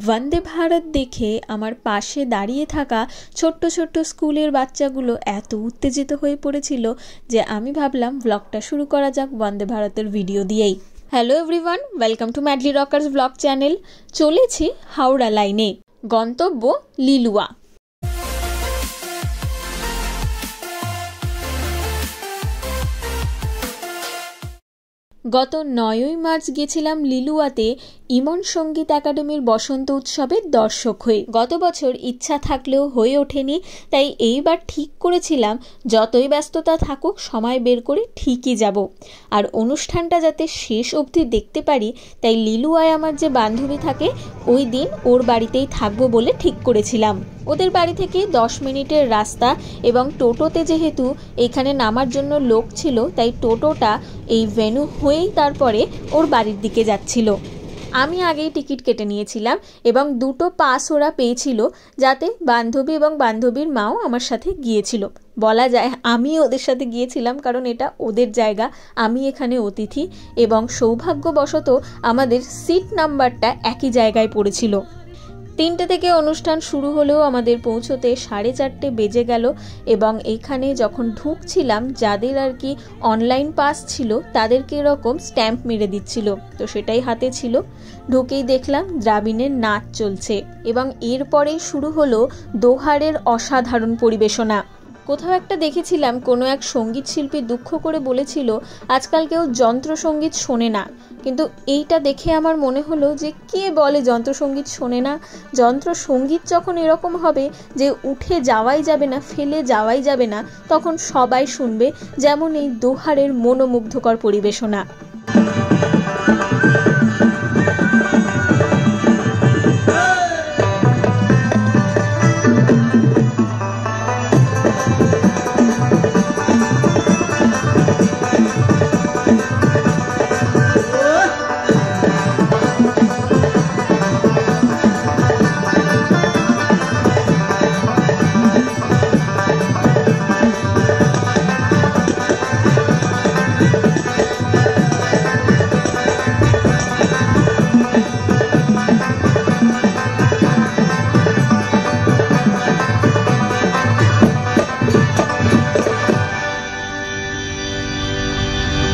वंदे भारत देखे आमार पाशे दाड़िये थाका छोट्ट छोट्ट स्कूलेर बाच्चागुलो एत उत्तेजित हये पड़ेछिलो जे आमी भाबलाम ब्लगटा शुरू करा जाक वंदे भारतेर भिडियो दिएई। Hello everyone, welcome to madly rockers blog channel. चलेछि हावड़ा लाइने, गंतव्य लिलुआ। गत 9 मार्च गेছিলাম লিলুয়াতে ইমন संगीत एकाडेमिर बसंत उत्सवेर दर्शक हये। गत बछर इच्छा थाकलेও হয়ে ওঠেনি, তাই এইবার ঠিক করেছিলাম যতই ব্যস্ততা থাকুক সময় বের করে ঠিকই যাব। আর অনুষ্ঠানটা যাতে শেষ অবধি দেখতে পারি তাই লিলুয়ায় আমার যে বান্ধবী থাকে ওই দিন ওর বাড়িতেই থাকবো বলে ঠিক করেছিলাম। ওদের বাড়ি থেকে 10 মিনিটের রাস্তা এবং টোটোতে যেহেতু এখানে নামার জন্য লোক ছিল তাই টোটোটা এই ভেন্যু হয়েই তারপরে ওর বাড়ির দিকে যাচ্ছিল। আমি আগেই টিকিট কেটে নিয়েছিলাম এবং দুটো পাস ওরা পেয়েছিল, যাতে বান্ধবী এবং বান্ধবীর মাও আমার সাথে গিয়েছিল। বলা যায় আমি ওদের সাথে গিয়েছিলাম কারণ এটা ওদের জায়গা, আমি এখানে অতিথি এবং সৌভাগ্যবশত আমাদের সিট নাম্বারটা একই জায়গায় পড়েছিল। 3টে থেকে অনুষ্ঠান শুরু হলেও আমাদের পৌঁছতে 4:30 বেজে গেল এবং এখানে যখন ঢুকছিলাম যাদের আর কি অনলাইন পাস ছিল তাদেরকে এরকম স্ট্যাম্প মেরে দিচ্ছিল, তো সেটাই হাতে ছিল। ঢুকেই দেখলাম দ্রাবিনের নাচ চলছে এবং এরপরেই শুরু হলো দোহারের অসাধারণ পরিবেশনা। কোথাও একটা দেখেছিলাম কোনো এক সঙ্গীত শিল্পী দুঃখ করে বলেছিল আজকাল কেউ যন্ত্রসঙ্গীত শোনে না, কিন্তু এইটা দেখে আমার মনে হলো যে কে বলে যন্ত্রসঙ্গীত শোনে না। যন্ত্রসঙ্গীত যখন এরকম হবে যে উঠে যাওয়াই যাবে না, ফেলে যাওয়াই যাবে না, তখন সবাই শুনবে, যেমন এই দোহারের মনোমুগ্ধকর পরিবেশনা।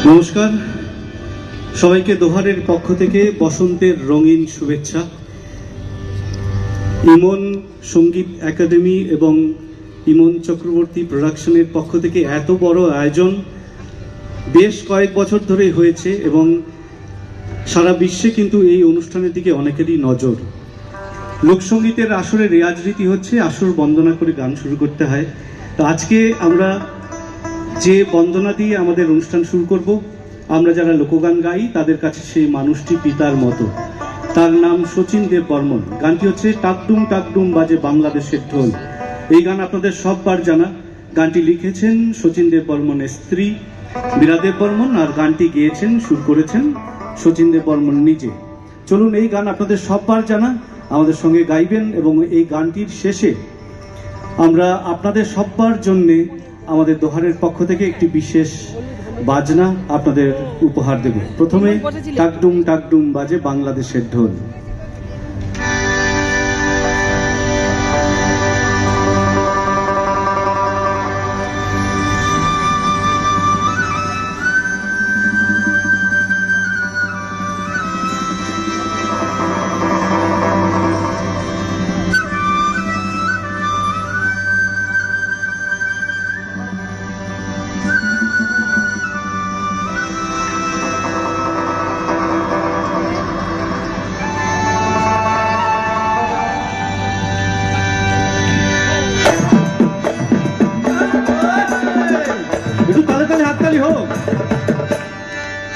নমস্কার সবাইকে, দোহারের পক্ষ থেকে বসন্তের রঙিন শুভেচ্ছা। ইমন সঙ্গীত একাডেমি এবং ইমন চক্রবর্তী প্রোডাকশনের পক্ষ থেকে এত বড় আয়োজন বেশ কয়েক বছর ধরে হয়েছে এবং সারা বিশ্বে কিন্তু এই অনুষ্ঠানের দিকে অনেকেরই নজর। লোকসঙ্গীতের আসরে রেয়াজ রীতি হচ্ছে আসর বন্দনা করে গান শুরু করতে হয়। তো আজকে আমরা যে বন্দনা দিয়ে আমাদের অনুষ্ঠান শুরু করব, আমরা যারা লোকগান গাই তাদের কাছে সেই মানুষটি পিতার মতো। তার নাম শচীন দেব বর্মন। গানটি হচ্ছে টাকডুম টাকডুম বাজে বাংলাদেশের ঢোল। এই গান আপনাদের সববার জানা। গানটি লিখেছেন শচীন দেব বর্মনের স্ত্রী মীরা দেব বর্মন আর গানটি গেয়েছেন, সুর করেছেন শচীন দেব বর্মন নিজে। চলুন, এই গান আপনাদের সববার জানা, আমাদের সঙ্গে গাইবেন এবং এই গানটির শেষে আমরা আপনাদের সববার জন্যে আমাদের দোহারের পক্ষ থেকে একটি বিশেষ বাজনা আপনাদের উপহার দেব। প্রথমে টাকডুম টাকডুম বাজে বাংলাদেশের ঢোল।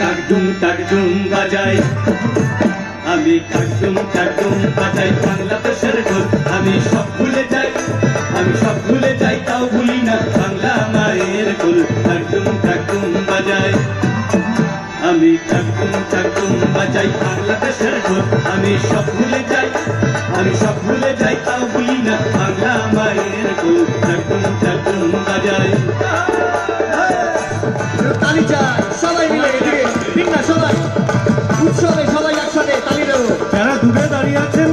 টাকডুম টাকডুম বাজাই আমি, টাকডুম টাকডুম বাজাই বাংলাদেশের ঢোল। আমি সব ভুলে যাই, আমি সব ভুলে যাই, তাও ভুলি না বাংলা মায়ের কুল। টাকডুম টাকডুম বাজাই আমি, টাকডুম টাকডুম বাজাই বাংলাদেশের ঢোল। আমি সব ভুলে যাই, আমি সব ভুলে যাই, তাও ভুলি না বাংলা মায়ের কুল। টাকডুম টাকডুম বাজাই। তালি চাই সবাই মিলে, এদিকে ঠিক না সবাই, উৎসবে সবাই একসাথে তালি দেবো। যারা দূরে দাঁড়িয়ে আছেন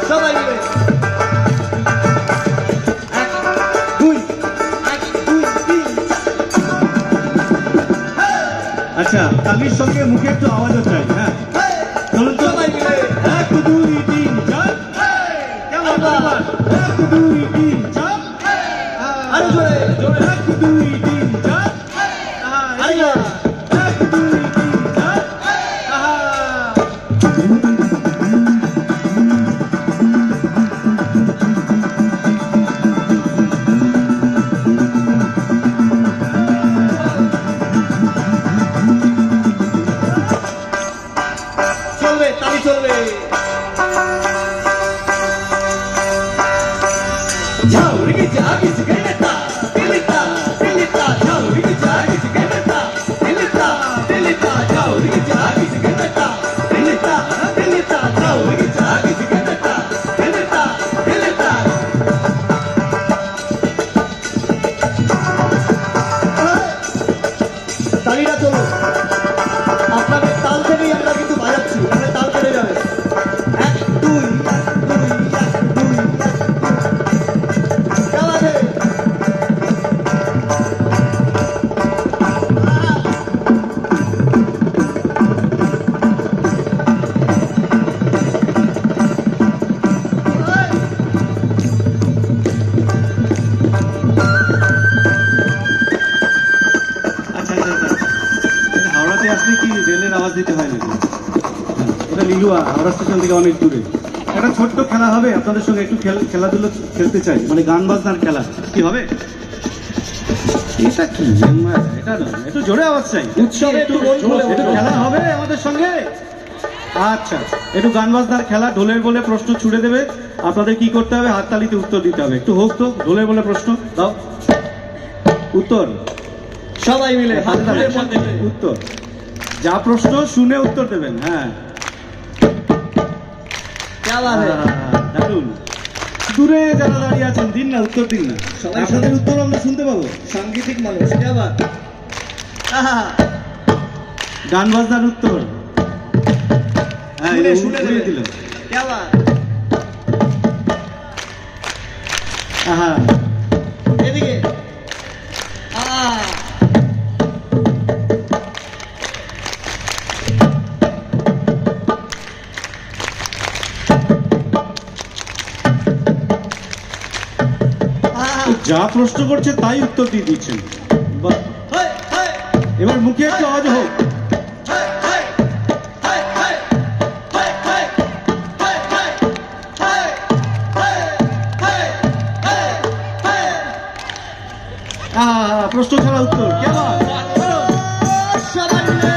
সবাই মিলে 1 2 1 2 3 আচ্ছা, তালির সঙ্গে মুখে একটু আওয়াজও চাই। হ্যাঁ, চলুন তো সবাই মিলে 1 2 3 4। কেমন? 1 2 3 4। আরো জোরে জোরে 1 2 3 4। আরে না 1 2 3 4। চলবে তালি চলবে ঝাউরিকে জাগিস গেলেতা দিলিতা দিলিতা ঝাউরিকে জাগিস গেলেতা দিলিতা দিলিতা ঝাউরিকে জাগিস গেলেতা দিলিতা দিলিতা ঝাউরিকে জাগিস গেলেতা দিলিতা দিলিতা তালিটা চলো আপনাদের তাল থেকেই আমরা কিন্তু বাজাচ্ছি তাহলে তাল কেটে যাবে 1 2 1 2 1 2 আচ্ছা আচ্ছা আচ্ছা, এটা হাওড়াতে আসলে কি রেলের আওয়াজ দিতে হয় নাকি? এটা লিলুয়া, হাওড়া স্টেশন থেকে অনেক দূরে। একটা ছোট্ট খেলা হবে আপনাদের সঙ্গে, একটু খেলাধুলো খেলতে চাই, মানে গান বাজনার খেলা। কি হবে এটা? কি এটা না, একটু জোরে আওয়াজ চাই। উৎসবে একটু মন খুলে একটু খেলা হবে আমাদের সঙ্গে। আচ্ছা, একটু গান বাজনার খেলা। ঢোলের বলে প্রশ্ন ছুড়ে দেবে, আপনাদের কি করতে হবে? হাততালিতে উত্তর দিতে হবে। একটু হোক তো, ঢোলের বলে প্রশ্ন দাও, উত্তর সবাই মিলে হাত তুলে মন খুলে উত্তর, যা প্রশ্ন শুনে উত্তর দেবেন। হ্যাঁ, क्या बात है দারুন। দূরে যারা দাঁড়িয়ে আছেন দিন না, উত্তর দিন না, সবাই আপনাদের উত্তর আমরা শুনতে পাবো। সাংগীতিক মানুষ क्या बात আহা গান বাজনার উত্তর। হ্যাঁ, শুনে এটা শুনে উড়িয়ে দেবে। দিল। क्या बात আহা, এদিকে আহা যা প্রশ্ন করছে তাই উত্তর দিয়ে দিচ্ছেন। বাহ। হাই হাই এবার মুখে একটু আওয়াজ হোক। High high high high high high high high high high high high high আহা, প্রশ্ন ছাড়া উত্তর। কেমন? সবাই মিলে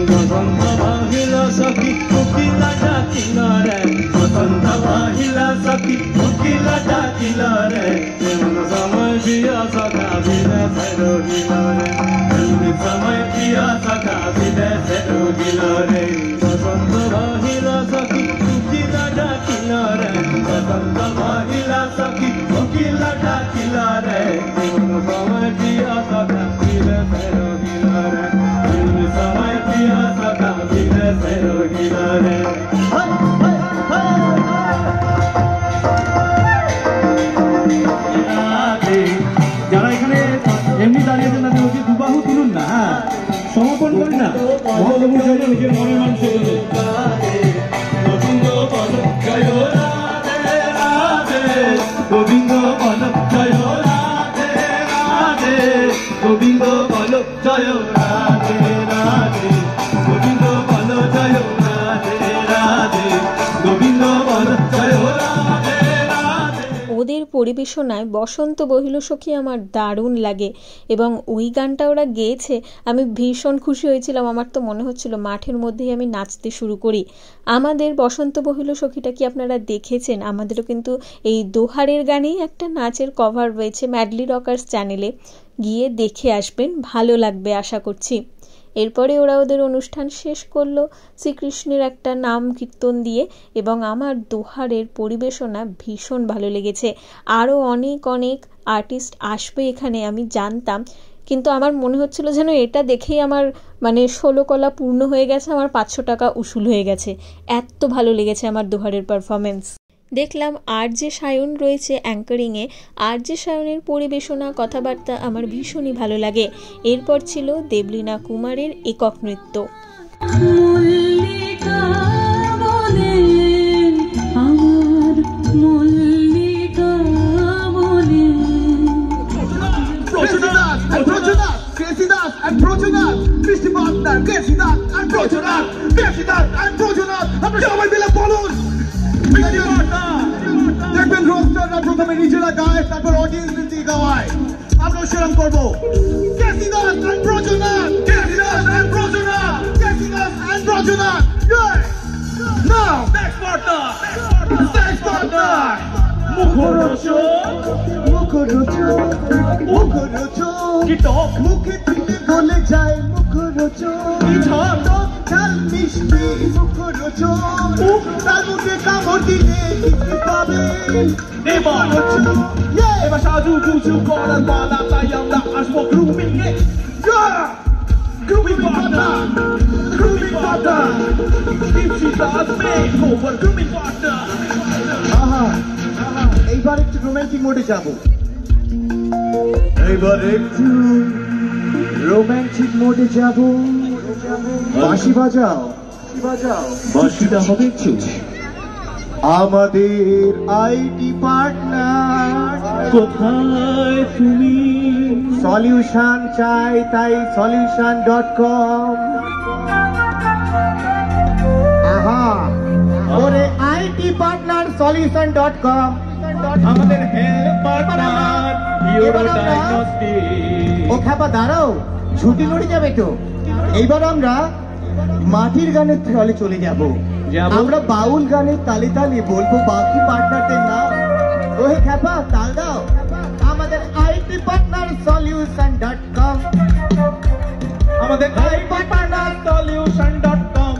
বসন্ত মহিলা সখী কোকিলা ডাকিল রে বসন্ত মহিলা সখী কোকিলা ডাকিল রে এমন সময় প্রিয়া সখা বিদেশে রহিল রে এমন সময় প্রিয়া সখা বিদেশে রহিল রে বসন্ত মহিলা সখী কোকিলা ডাকিল রে বসন্ত মহিলা সখী কোকিলা ডাকিল রে এমন সময় প্রিয়া সখা বিদেশে রহিল রে এমন সময় প্রিয়া সখা বিদেশে রহিল রে যারা এখানে এমনি দাঁড়িয়েছেন তাদের ওকে দুবাহু তুলুন না, হ্যাঁ সমর্পণ করি না মহাপ্রভুর জন্য নিজের মনের মানুষ গোবিন্দ বল জয় রাধে রাধে গোবিন্দ বল জয় রাধে রাধে গোবিন্দ বল জয় রাধে রাধে গোবিন্দ বল জয় রাধে রাধে গোবিন্দ বল জয় রাধে রাধে। ওদের পরিবেশনায় বসন্ত বহিল সখী আমার দারুণ লাগে এবং ওই গানটা ওরা গেয়েছে, আমি ভীষণ খুশি হয়েছিলাম। আমার তো মনে হচ্ছিল মাঠের মধ্যেই আমি নাচতে শুরু করি। আমাদের বসন্ত বহিল সখীটা কি আপনারা দেখেছেন? আমাদেরও কিন্তু এই দোহারের গানেই একটা নাচের কভার রয়েছে ম্যাডলি রকার্স চ্যানেলে, গিয়ে দেখে আসবেন, ভালো লাগবে আশা করছি। এরপরে ওরা ওদের অনুষ্ঠান শেষ করলো শ্রীকৃষ্ণের একটা নাম কীর্তন দিয়ে এবং আমার দোহারের পরিবেশনা ভীষণ ভালো লেগেছে। আরও অনেক অনেক আর্টিস্ট আসবে এখানে আমি জানতাম, কিন্তু আমার মনে হচ্ছিল যেন এটা দেখেই আমার মানে 16 কলা পূর্ণ হয়ে গেছে, আমার 500 টাকা উসুল হয়ে গেছে, এত ভালো লেগেছে আমার দোহারের পারফরমেন্স। দেখলাম RJ সায়ন রয়েছে অ্যাঙ্কারিংয়ে, RJ সায়নের পরিবেশনা কথাবার্তা আমার ভীষণই ভালো লাগে। এরপর ছিল দেবলীনা কুমারের একক নৃত্য। দেখবেন রোস্টাররা প্রথমে নিজেরা গায়, তারপর অডিয়েন্স দিয়ে গাওয়ায়। আমরা সেরকম করবো। মুখে থেকে বলে যায় মুখরোচক, মিষ্টি মুখরোচক, তার মুখে কামড় দিলে কি পাবে? এবার সাজু গুজু করার পালা, তাই আমরা আসবো grooming A. Grooming partner, grooming partner, if she does make over grooming partner. এইবার একটু রোমান্টিক মোডে যাবো, এইবার একটু রোমান্টিক মোডে যাবো। বাঁশি বাজাও, বাঁশিটা হবে একটু। আমাদের আইটি পার্টনার কোথায় তুমি? সলিউশন চাই, তাই solution.com। ওরে আইটি পার্টনার solution.com আমাদের হেল্প পার্টনার ইউরো ডায়াগনস্টিক। ও খাপা দাঁড়াও, ছুটি লড়ে যাবে তো। এইবার আমরা মাটির গানের তালে চলে যাব। আমরা বাউল গানের তালে তালে বলবো বাকি পার্টনারদের নাম। ওহে খাপা তাল দাও। আমাদের আইটি পার্টনার solution.com, আমাদের আইটি পার্টনার solution.com।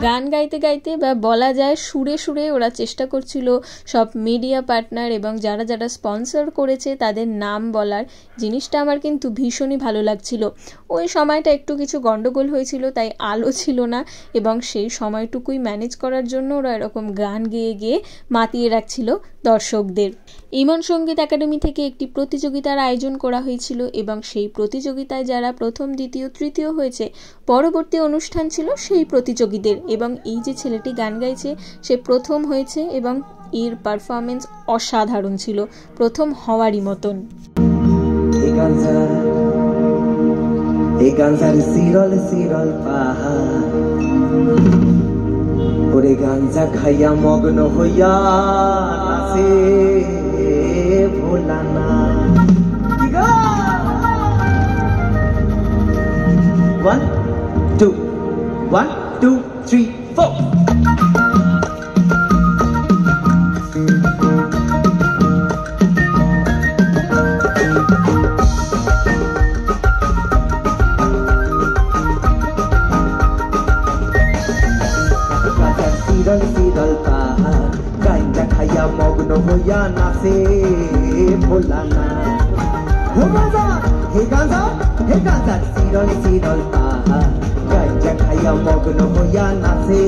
গান গাইতে গাইতে বা বলা যায় সুরে সুরে ওরা চেষ্টা করছিল সব মিডিয়া পার্টনার এবং যারা যারা স্পন্সর করেছে তাদের নাম বলার। জিনিসটা আমার কিন্তু ভীষণই ভালো লাগছিল। ওই সময়টা একটু কিছু গন্ডগোল হয়েছিল, তাই আলো ছিল না এবং সেই সময়টুকুই ম্যানেজ করার জন্য ওরা এরকম গান গেয়ে গেয়ে মাতিয়ে রাখছিল দর্শকদের। ইমন সঙ্গীত একাডেমি থেকে একটি প্রতিযোগিতার আয়োজন করা হয়েছিল এবং সেই প্রতিযোগিতায় যারা প্রথম, দ্বিতীয়, তৃতীয় হয়েছে পরবর্তী অনুষ্ঠান ছিল সেই প্রতিযোগীদের। এবং এই যে ছেলেটি গান গাইছে সে প্রথম হয়েছে এবং এর পারফরমেন্স অসাধারণ ছিল, প্রথম হওয়ারই মতন। ওরে গাঞ্জা খাইয়া মগ্ন হইয়া নাচে ভোলানা। 2 1 2 3 4 শীতল শীতল পাহাড় গাঞ্জা খাইয়া মগ্ন হইয়া নাচে ভোলা না হে গাঞ্জা হে গাঞ্জা হে গাঞ্জা শীতল শীতল পাহাড় গাঞ্জা খাইয়া মগ্ন হইয়া নাচে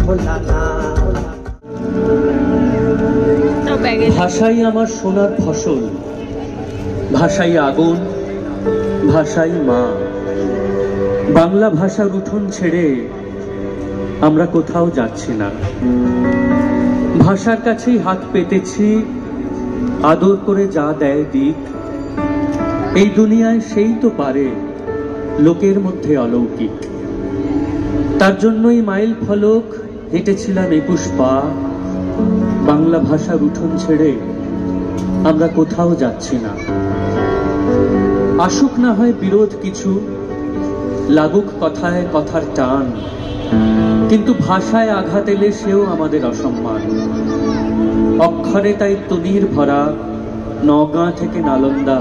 ভোলা না ভাষাই আমার সোনার ফসল, ভাষাই আগুন, ভাষাই মা। বাংলা ভাষার উঠোন ছেড়ে আমরা কোথাও যাচ্ছি না। ভাষার কাছেই হাত পেতেছি, আদর করে যা দেয় দিক। এই দুনিয়ায় সেই তো পারে লোকের মধ্যে অলৌকিক। তার জন্যই মাইল ফলক হেঁটেছিলাম 21 পা। বাংলা ভাষার উঠোন ছেড়ে আমরা কোথাও যাচ্ছি না। আসুক না হয় বিরোধ কিছু, লাগুক কথায় কথার টান, কিন্তু ভাষায় আঘাত এলে সেও আমাদের অসম্মান। অক্ষরে তাই তনির ভরা নওগাঁ থেকে নালন্দা।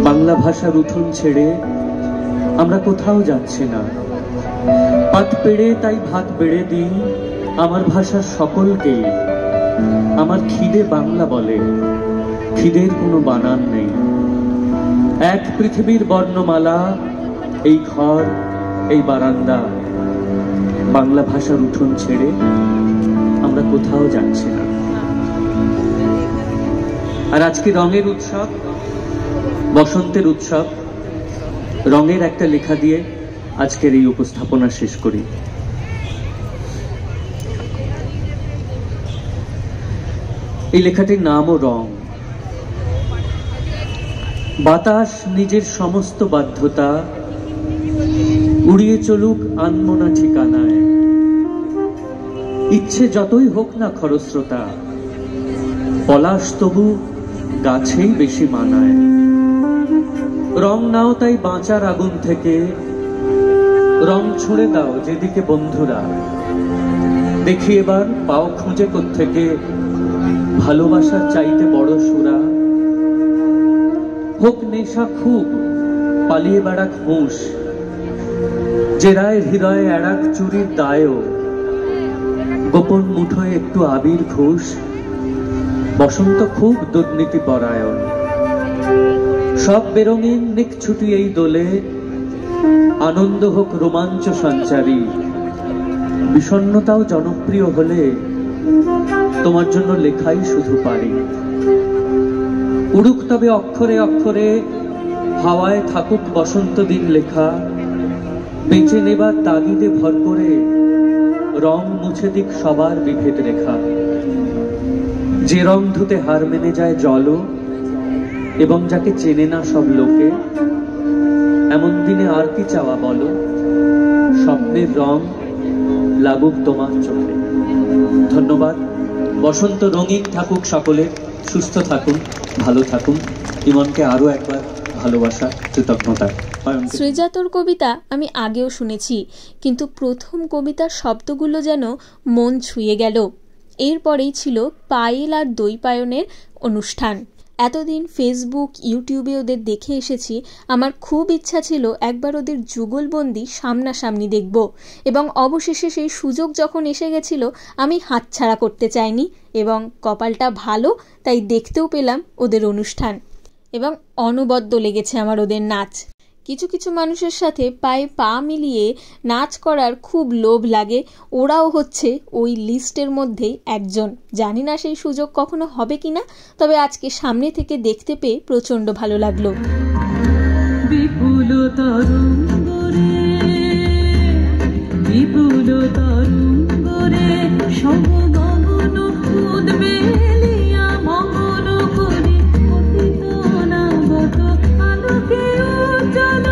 বাংলা ভাষার উঠোন ছেড়ে আমরা কোথাও যাচ্ছি না। পাত পেড়ে তাই ভাত বেড়ে দিই আমার ভাষার সকলকেই। আমার খিদে বাংলা বলে, খিদের কোনো বানান নেই। এক পৃথিবীর বর্ণমালা, এই ঘর, এই বারান্দা। বাংলা ভাষার উঠোন ছেড়ে আমরা কোথাও যাচ্ছি না। আর আজকে রঙের উৎসব, বসন্তের উৎসব। রঙের একটা লেখা দিয়ে আজকের এই উপস্থাপনা শেষ করি। এই লেখাটির নামও রং। বাতাস নিজের সমস্ত বাধ্যতা উড়িয়ে চলুক আনমনা ঠিকানায়। ইচ্ছে যতই হোক না খরস্রোতা, পলাশ তবু গাছেই বেশি মানায়। রং নাও তাই বাঁচার আগুন থেকে, রং ছুঁড়ে দাও যেদিকে বন্ধুরা। দেখি এবার পাও খুঁজে কোত্থেকে ভালোবাসার চাইতে বড় সুরা। হোক নেশা খুব, পালিয়ে বেড়াক হুঁশ, জেরায় হৃদয়ে এড়াক চুরির দায়ও। গোপন মুঠোয় একটু আবির ঘুষ, বসন্ত খুব দুর্নীতি পরায়ণ। সব বেরঙিন নিক ছুটি এই দোলে, আনন্দ হোক রোমাঞ্চ সঞ্চারী। বিষণ্ণতাও জনপ্রিয় হলে তোমার জন্য লেখাই শুধু পারি। উড়ুক তবে অক্ষরে অক্ষরে, হাওয়ায় থাকুক বসন্ত দিন লেখা। বেঁচে নেবার তাগিদে ভর করে রং মুছে দিক সবার বিভেদ রেখা। যে রং ধুতে হার মেনে যায় জলও, এবং যাকে চেনে না সব লোকে। এমন দিনে আর কি চাওয়া বলো, স্বপ্নের রং লাগুক তোমার চোখে। ধন্যবাদ। বসন্ত রঙিন থাকুক সকলে, সুস্থ থাকুন, ভালো থাকুন। ইমনকে আরো একবার ভালোবাসা, কৃতজ্ঞতা। শ্রীজাতর কবিতা আমি আগেও শুনেছি, কিন্তু প্রথম কবিতার শব্দগুলো যেন মন ছুঁয়ে গেল। এরপরেই ছিল পায়েল আর দই পায়নের অনুষ্ঠান। এতদিন ফেসবুক, ইউটিউবে ওদের দেখে এসেছি। আমার খুব ইচ্ছা ছিল একবার ওদের যুগলবন্দি সামনাসামনি দেখব, এবং অবশেষে সেই সুযোগ যখন এসে গেছিল আমি হাতছাড়া করতে চাইনি, এবং কপালটা ভালো তাই দেখতেও পেলাম ওদের অনুষ্ঠান। এবং অনবদ্য লেগেছে আমার ওদের নাচ। কিছু কিছু মানুষের সাথে পায়ে পা মিলিয়ে নাচ করার খুব লোভ লাগে। ওরাও হচ্ছে ওই লিস্টের মধ্যেই একজন। জানি না সেই সুযোগ কখনো হবে কিনা, তবে আজকে সামনে থেকে দেখতে পেয়ে প্রচণ্ড ভালো লাগলো। বিপুল তরঙ্গরে, বিপুল তরঙ্গরে সমগগন উদ্বেলিয়া মঙ্গল করে অতীত নাগত আলোকে উজ্জ্বল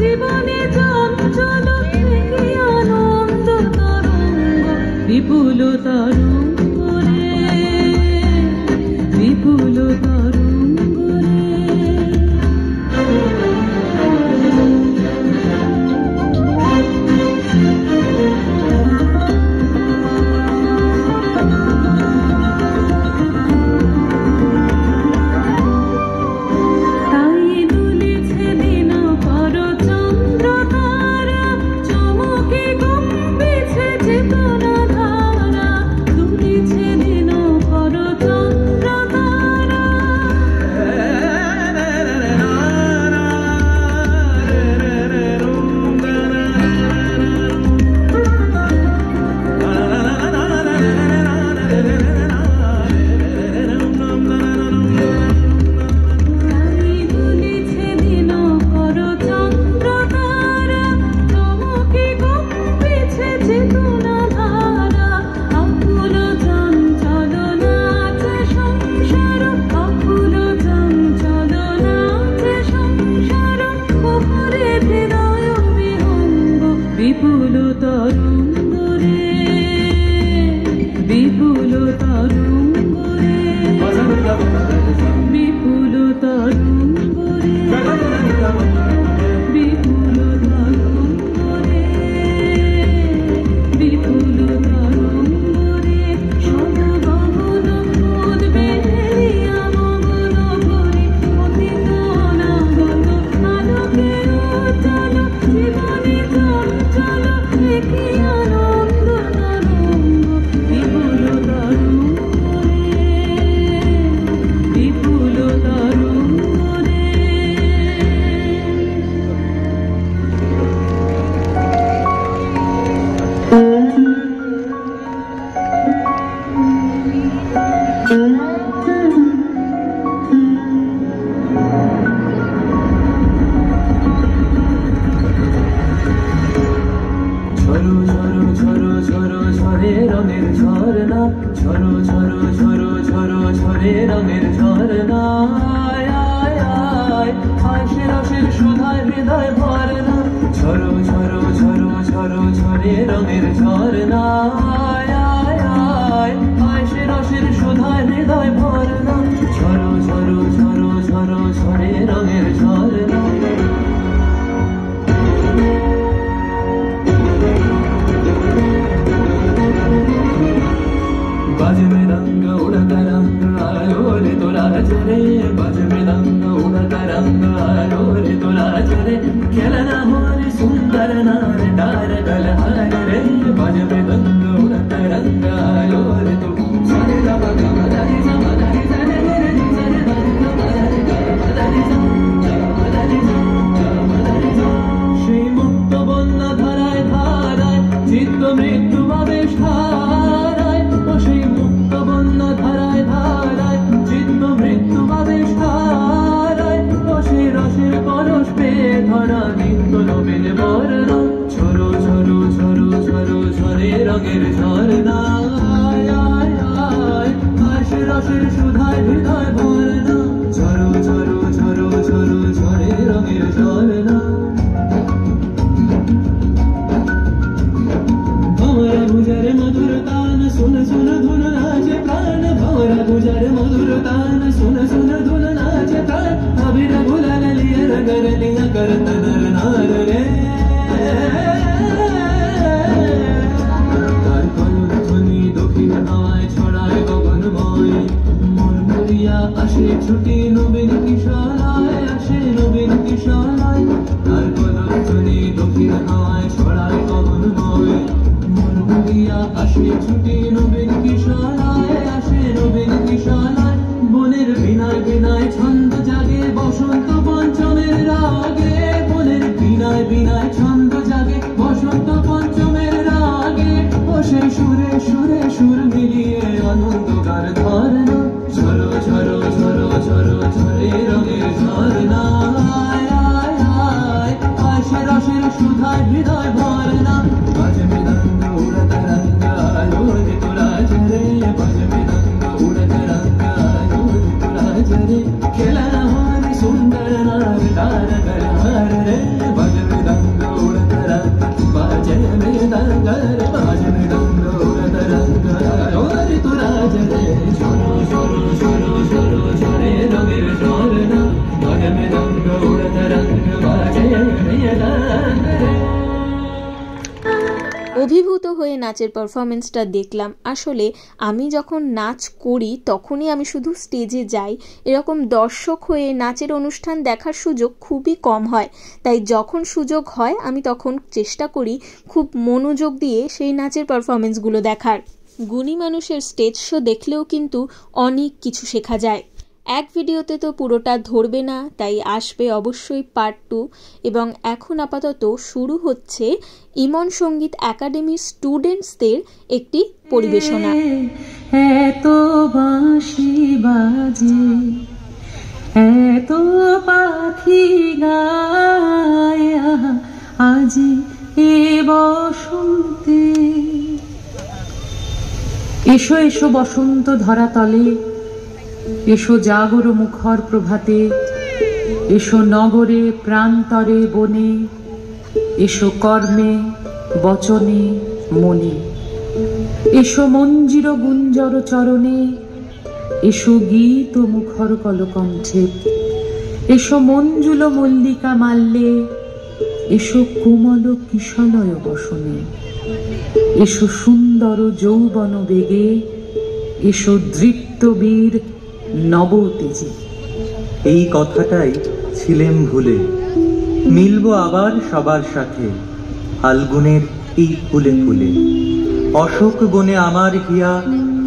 জীবনে চঞ্চল দেখি আনন্দ তরঙ্গ। বিপুল তরঙ্গরে, বিপুল তরঙ্গরে। বিপুল তরঙ্গরে বিপুল তরঙ্গরে বিপুল তরঙ্গরে বিপুল তরঙ্গরে বিপুল তরঙ্গরে সদগগন উদ্বে মগন করে অতীত অনাগত আলোকের উজ্জ্বল জীবনে চঞ্চল একই আনন্দ তরঙ্গ বিপুল তরঙ্গরে বিপুল তরঙ্গরে। ঝরো ঝরো ঝরো ঝরো ঝরে রঙের ঝরনা ঝরো ঝরো ঝরো ঝরো ঝরে রঙের ঝরনা আয় আয় আয় হাসি রসের সুধায় হৃদয় ভরনা ঝরো ঝরো ঝরো ঝরো ঝরে রঙের ঝরনা আয় আয় আয় হাসি রসের সুধায় হৃদয় ভরনা ঝরো ঝরো ঝরো ঝরো ঝরে রঙের ঝরনা। बाज में रंग उड़ता रंग आयो रे तोरा चले बाज में रंग उड़ता रंग आयो रे तोरा चले खेलना हो रे सुंदर नार डार गलहार रे बाज में रंग उड़ता रंग आयो रे तू सारे ला बगा मदारी सा मदारी सा रे रे सारे मदारी सा मदारी सा मदारी सा मदारी सा श्री मुक्त बन्ना धाराय धाराय चित्त मृत्यु आवेश धाराय সেই মুক্ত বন্য ধারায় ধারায় চিত্ত মৃত্যু আবেশ ধারায় রসে রসের পরশ পেয়ে ধরা নিত্য নবীন বর্ণ ঝরো ঝরো ঝরো ঝরো ঝরে রঙের ঝরনা আয় আয় আয় হাসি রসের সুধায় হৃদয় ভরনা ঝরো ঝরো ঝরো ঝরো ঝরে রঙের ঝরনা। भंवरा गुजर मधुर तान सुन सुन धुन नाचे प्राण भंवरा गुजर मधुर तान सुन सुन धुन नाचे प्राण अबीर गुलाल लिया रंगर लिया करत नर नार रे तार कलुर ध्वनि दक्षिण हावाয় ছড়ায় গগনময় মুরমুরিয়া আসে ছুটি নবীন কিশোরায় আসে নবীন কিশোরায় তার কলুর ধ্বনি দক্ষিণ হাওয়ায় ছড়ায় গগনময় মুরমুরিয়া আসে ছুটি নবীন কিশোরায় আসে নবীন কিশোরায় বনের বিনায় বিনায় ছন্দ জাগে বসন্ত পঞ্চমের রাগে বনের বিনায় বিনায় ছন্দ জাগে বসন্ত পঞ্চমের রাগে ও সেই সুরে সুরে সুর মিলিয়ে আনন্দ গার ধরনা ঝরো ঝরো ঝরো ঝরো ঝরে রঙের ঝরনা আয় আয় আয় হাসি রসের সুধায় হৃদয় ভরনা বাজ মৃদঙ্গ উড়তা রঙ্গ আলো রে তোরা চলে বাজ মৃদঙ্গ উড়তা রঙ্গ আলো রে তোরা চলে খেলা হরে সুন্দর নার ডার গলহার রে বাজ মৃদঙ্গ উড়তা রঙ্গ বাজ মৃদঙ্গ বাজ মৃদঙ্গ উড়তা রঙ্গ আলো রে তোরা চলে ঝরো ঝরো ঝরো ঝরো ঝরে রঙের ঝরনা বাজ মৃদঙ্গ উড়তা রঙ্গ বাজ মৃদঙ্গ রে। অভিভূত হয়ে নাচের পারফরমেন্সটা দেখলাম। আসলে আমি যখন নাচ করি তখনই আমি শুধু স্টেজে যাই, এরকম দর্শক হয়ে নাচের অনুষ্ঠান দেখার সুযোগ খুবই কম হয়। তাই যখন সুযোগ হয় আমি তখন চেষ্টা করি খুব মনোযোগ দিয়ে সেই নাচের পারফরমেন্সগুলো দেখার। গুণী মানুষের স্টেজ শো দেখলেও কিন্তু অনেক কিছু শেখা যায়। এক ভিডিওতে তো পুরোটা ধরবে না, তাই আসবে অবশ্যই পার্ট 2। এবং এখন আপাতত শুরু হচ্ছে ইমন সঙ্গীত একাডেমির স্টুডেন্টসদের একটি পরিবেশনা। এত বাঁশি বাজে, এত পাখি গায় আজি এ বসন্তে। এসো এসো বসন্ত ধরাতলে, এসো জাগর মুখর প্রভাতে, এসো নগরে প্রান্তরে বনে, এসো কর্মে বচনে মনে। এসো মঞ্জির গুঞ্জর চরণে, এসো গীত মুখর কলকণ্ঠে, এসো মঞ্জুল মল্লিকা মাল্যে, এসো কোমল কিশলয় বসনে, এসো সুন্দর যৌবন বেগে, এসো দৃপ্ত বীর নব তেজে। এই কথাটাই ছিলেম ভুলে, মিলবো আবার সবার সাথে ফাল্গুনের এই ফুলে ফুলে। অশোক বনে আমার হিয়া,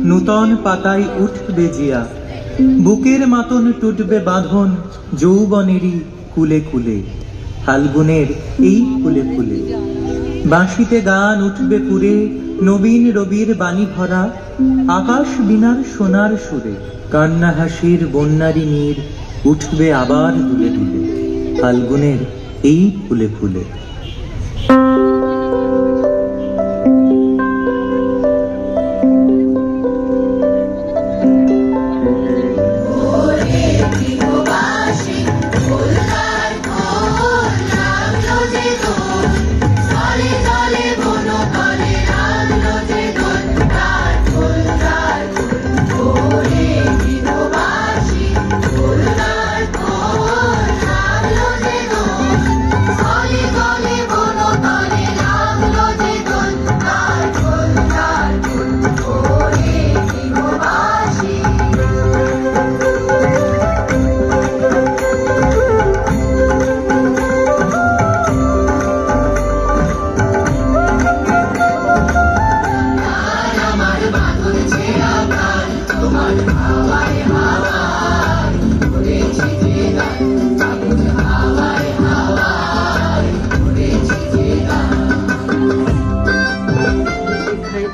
নূতন পাতায় উঠবে জিয়া, বুকের মাতন টুটবে বাঁধন যৌবনেরই কুলে কুলে। ফাল্গুনের এই ফুলে ফুলে বাঁশিতে গান উঠবে পুরে, নবীন রবির বাণী ভরা আকাশ বিনার সোনার সুরে। কান্না হাসির বন্যারি নীর উঠবে আবার দুলে দুলে, ফাল্গুনের এই ফুলে ফুলে।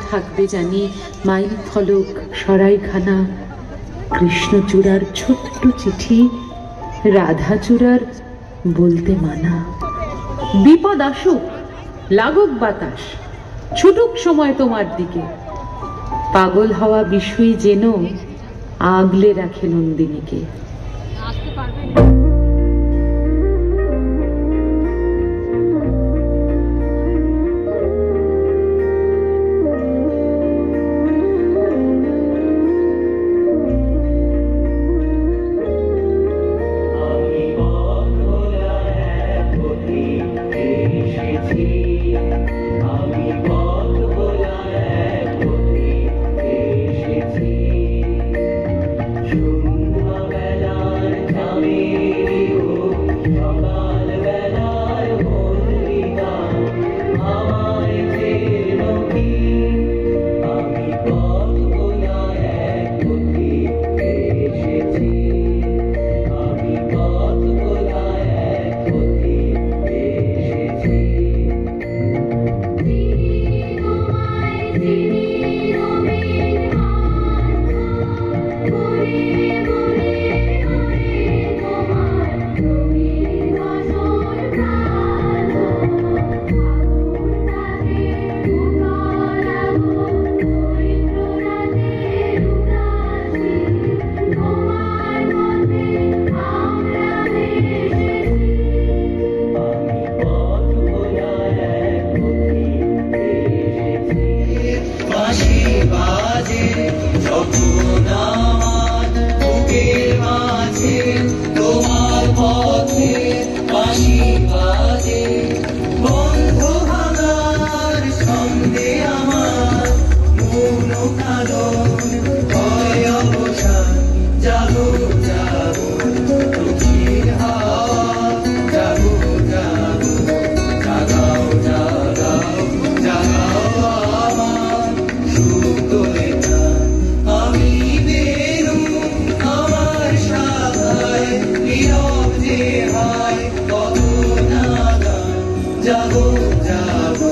থাকবে জানি মাইল ফলক সরাইখানা, কৃষ্ণচূড়ার ছোট্ট চিঠি, রাধাচূড়ার বলতে মানা। বিপদ আসুক, লাগুক বাতাস, ছুটুক সময় তোমার দিকে, পাগল হওয়া বিষয় যেন আগলে রাখে নন্দিনীকে। जागो जागो